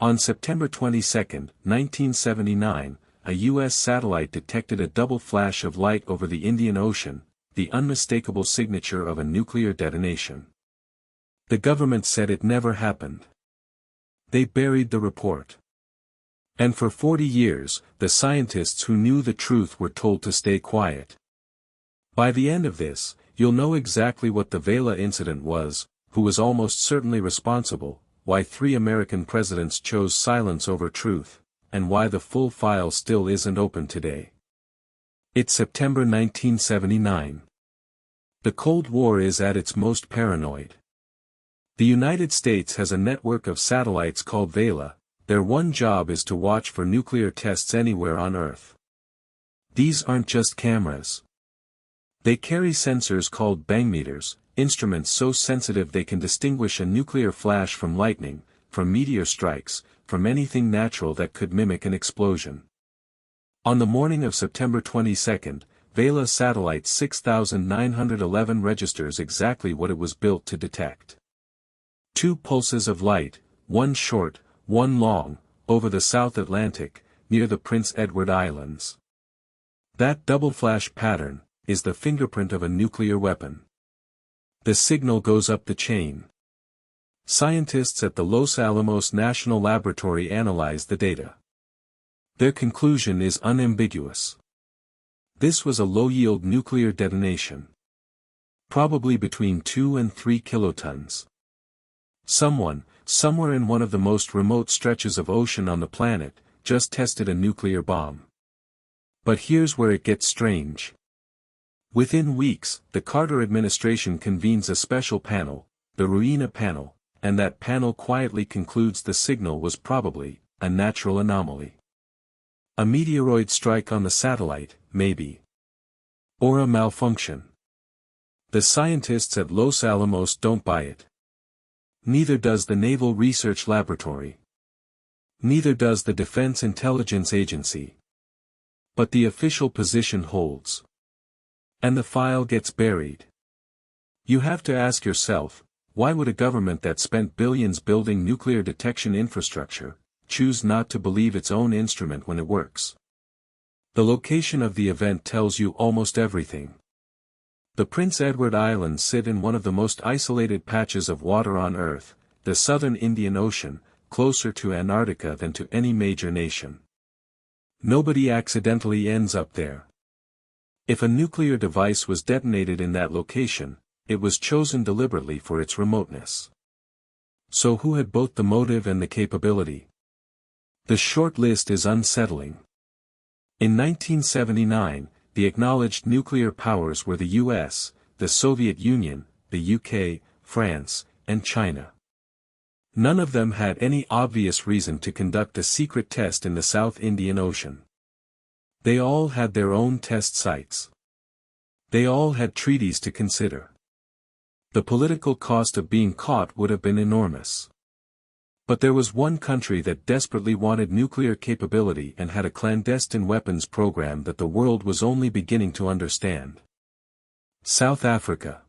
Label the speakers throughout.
Speaker 1: On September 22, 1979, a U.S. satellite detected a double flash of light over the Indian Ocean, the unmistakable signature of a nuclear detonation. The government said it never happened. They buried the report. And for 40 years, the scientists who knew the truth were told to stay quiet. By the end of this, you'll know exactly what the Vela Incident was, who was almost certainly responsible, why 3 American presidents chose silence over truth, and why the full file still isn't open today. It's September 1979. The Cold War is at its most paranoid. The United States has a network of satellites called Vela. Their one job is to watch for nuclear tests anywhere on Earth. These aren't just cameras. They carry sensors called bangmeters, instruments so sensitive they can distinguish a nuclear flash from lightning, from meteor strikes, from anything natural that could mimic an explosion. On the morning of September 22, Vela Satellite 6911 registers exactly what it was built to detect. 2 pulses of light, one short, one long, over the South Atlantic, near the Prince Edward Islands. That double flash pattern is the fingerprint of a nuclear weapon. The signal goes up the chain. Scientists at the Los Alamos National Laboratory analyze the data. Their conclusion is unambiguous. This was a low-yield nuclear detonation. Probably between 2 and 3 kilotons. Someone, somewhere in one of the most remote stretches of ocean on the planet, just tested a nuclear bomb. But here's where it gets strange. Within weeks, the Carter administration convenes a special panel, the Ruina panel, and that panel quietly concludes the signal was probably a natural anomaly. A meteoroid strike on the satellite, maybe. Or a malfunction. The scientists at Los Alamos don't buy it. Neither does the Naval Research Laboratory. Neither does the Defense Intelligence Agency. But the official position holds. And the file gets buried. You have to ask yourself, why would a government that spent billions building nuclear detection infrastructure, choose not to believe its own instrument when it works? The location of the event tells you almost everything. The Prince Edward Islands sit in one of the most isolated patches of water on Earth, the southern Indian Ocean, closer to Antarctica than to any major nation. Nobody accidentally ends up there. If a nuclear device was detonated in that location, it was chosen deliberately for its remoteness. So who had both the motive and the capability? The short list is unsettling. In 1979, the acknowledged nuclear powers were the US, the Soviet Union, the UK, France, and China. None of them had any obvious reason to conduct a secret test in the South Indian Ocean. They all had their own test sites. They all had treaties to consider. The political cost of being caught would have been enormous. But there was one country that desperately wanted nuclear capability and had a clandestine weapons program that the world was only beginning to understand. South Africa.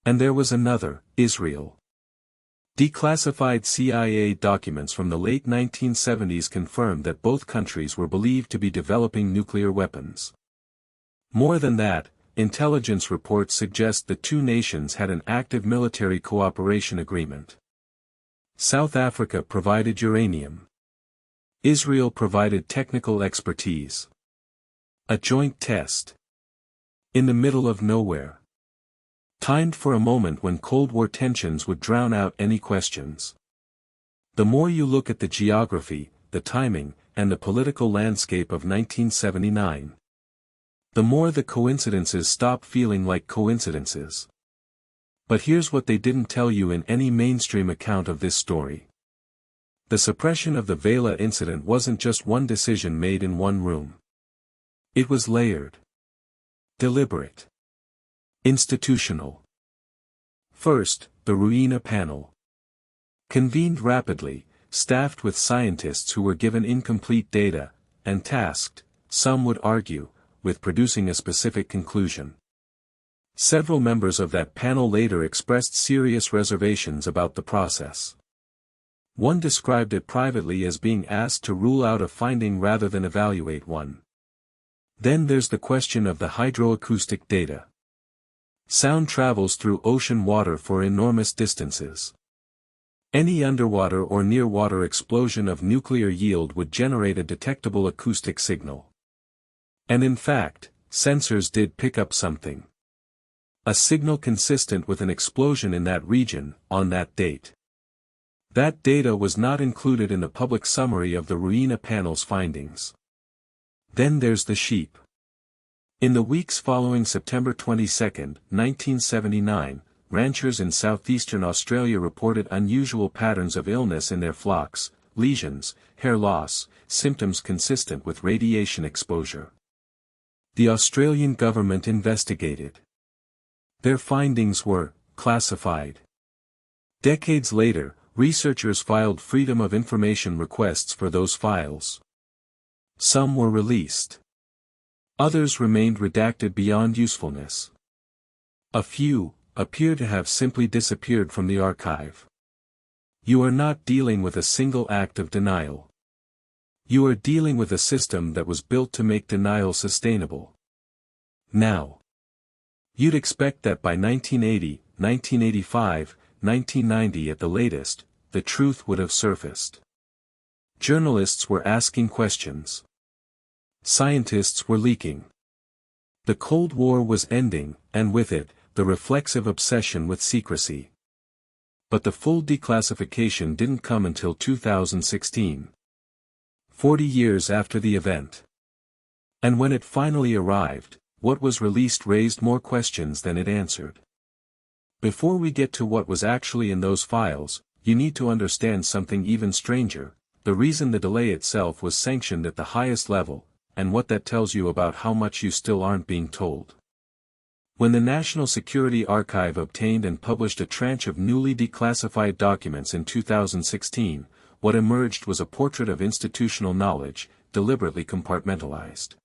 Speaker 1: And there was another, Israel. Declassified CIA documents from the late 1970s confirmed that both countries were believed to be developing nuclear weapons. More than that, intelligence reports suggest the two nations had an active military cooperation agreement. South Africa provided uranium. Israel provided technical expertise. A joint test. In the middle of nowhere. Timed for a moment when Cold War tensions would drown out any questions. The more you look at the geography, the timing, and the political landscape of 1979, the more the coincidences stop feeling like coincidences. But here's what they didn't tell you in any mainstream account of this story. The suppression of the Vela incident wasn't just one decision made in one room. It was layered. Deliberate. Institutional. First, the Ruina panel. Convened rapidly, staffed with scientists who were given incomplete data, and tasked, some would argue, with producing a specific conclusion. Several members of that panel later expressed serious reservations about the process. One described it privately as being asked to rule out a finding rather than evaluate one. Then there's the question of the hydroacoustic data. Sound travels through ocean water for enormous distances. Any underwater or near-water explosion of nuclear yield would generate a detectable acoustic signal. And in fact, sensors did pick up something. A signal consistent with an explosion in that region, on that date. That data was not included in the public summary of the RUINA panel's findings. Then there's the sheep. In the weeks following September 22, 1979, ranchers in southeastern Australia reported unusual patterns of illness in their flocks, lesions, hair loss, symptoms consistent with radiation exposure. The Australian government investigated. Their findings were classified. Decades later, researchers filed Freedom of Information requests for those files. Some were released. Others remained redacted beyond usefulness. A few appear to have simply disappeared from the archive. You are not dealing with a single act of denial. You are dealing with a system that was built to make denial sustainable. Now, you'd expect that by 1980, 1985, 1990 at the latest, the truth would have surfaced. Journalists were asking questions. Scientists were leaking. The Cold War was ending, and with it, the reflexive obsession with secrecy. But the full declassification didn't come until 2016. 40 years after the event. And when it finally arrived, what was released raised more questions than it answered. Before we get to what was actually in those files, you need to understand something even stranger, the reason the delay itself was sanctioned at the highest level, and what that tells you about how much you still aren't being told. When the National Security Archive obtained and published a tranche of newly declassified documents in 2016, what emerged was a portrait of institutional knowledge, deliberately compartmentalized.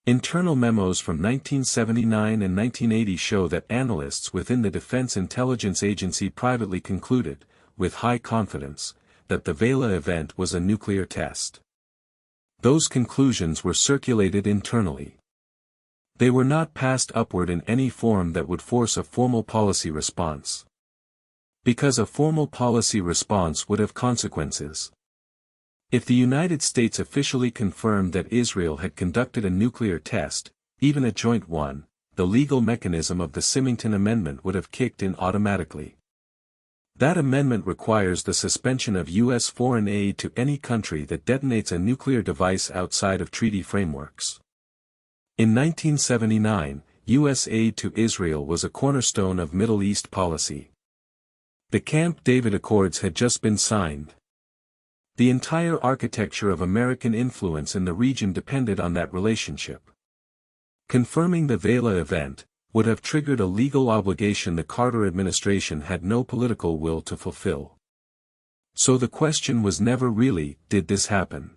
Speaker 1: Internal memos from 1979 and 1980 show that analysts within the Defense Intelligence Agency privately concluded, with high confidence, that the Vela event was a nuclear test. Those conclusions were circulated internally. They were not passed upward in any form that would force a formal policy response. Because a formal policy response would have consequences. If the United States officially confirmed that Israel had conducted a nuclear test, even a joint one, the legal mechanism of the Symington Amendment would have kicked in automatically. That amendment requires the suspension of U.S. foreign aid to any country that detonates a nuclear device outside of treaty frameworks. In 1979, U.S. aid to Israel was a cornerstone of Middle East policy. The Camp David Accords had just been signed. The entire architecture of American influence in the region depended on that relationship. Confirming the Vela event would have triggered a legal obligation the Carter administration had no political will to fulfill. So the question was never really, did this happen?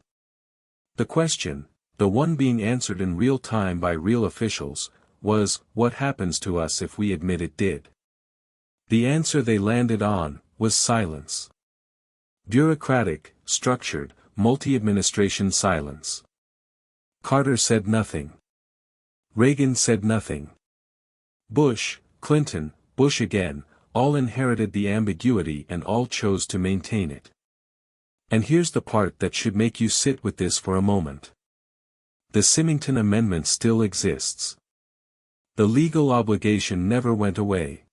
Speaker 1: The question, the one being answered in real time by real officials, was, what happens to us if we admit it did? The answer they landed on was silence. Bureaucratic, structured, multi-administration silence. Carter said nothing. Reagan said nothing. Bush, Clinton, Bush again, all inherited the ambiguity and all chose to maintain it. And here's the part that should make you sit with this for a moment. The Symington Amendment still exists. The legal obligation never went away.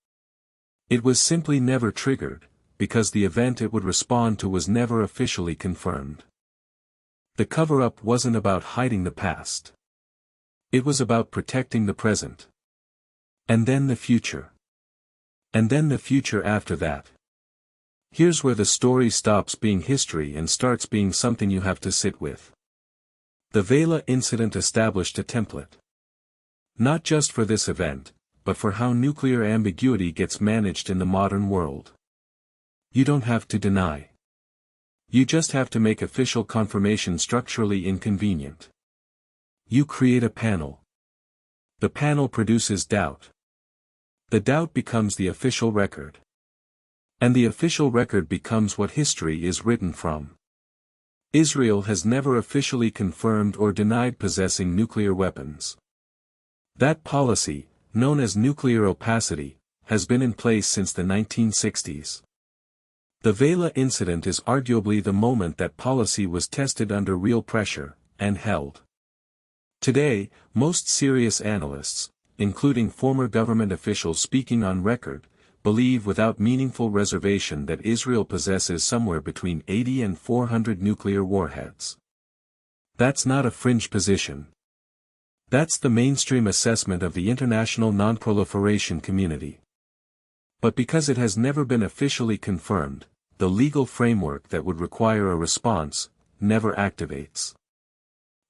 Speaker 1: It was simply never triggered, because the event it would respond to was never officially confirmed. The cover-up wasn't about hiding the past. It was about protecting the present. And then the future. And then the future after that. Here's where the story stops being history and starts being something you have to sit with. The Vela Incident established a template. Not just for this event, but for how nuclear ambiguity gets managed in the modern world. You don't have to deny. You just have to make official confirmation structurally inconvenient. You create a panel. The panel produces doubt. The doubt becomes the official record. And the official record becomes what history is written from. Israel has never officially confirmed or denied possessing nuclear weapons. That policy, known as nuclear opacity, has been in place since the 1960s. The Vela Incident is arguably the moment that policy was tested under real pressure, and held. Today, most serious analysts, including former government officials speaking on record, believe without meaningful reservation that Israel possesses somewhere between 80 and 400 nuclear warheads. That's not a fringe position. That's the mainstream assessment of the international non-proliferation community. But because it has never been officially confirmed, the legal framework that would require a response never activates.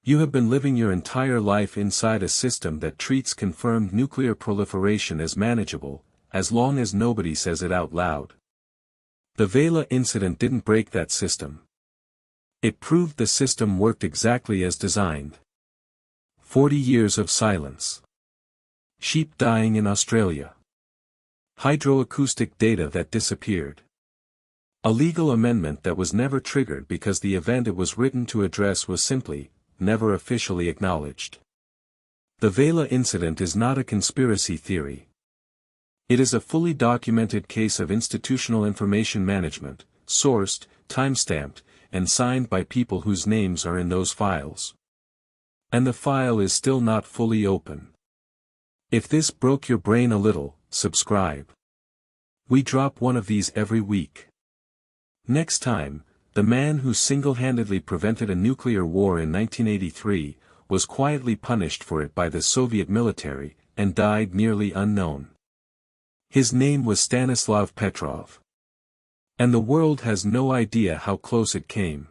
Speaker 1: You have been living your entire life inside a system that treats confirmed nuclear proliferation as manageable, as long as nobody says it out loud. The Vela Incident didn't break that system. It proved the system worked exactly as designed. 40 years of silence. Sheep dying in Australia. Hydroacoustic data that disappeared. A legal amendment that was never triggered because the event it was written to address was simply, never officially acknowledged. The Vela Incident is not a conspiracy theory. It is a fully documented case of institutional information management, sourced, timestamped, and signed by people whose names are in those files. And the file is still not fully open. If this broke your brain a little, subscribe. We drop one of these every week. Next time, the man who single-handedly prevented a nuclear war in 1983, was quietly punished for it by the Soviet military, and died nearly unknown. His name was Stanislav Petrov. And the world has no idea how close it came.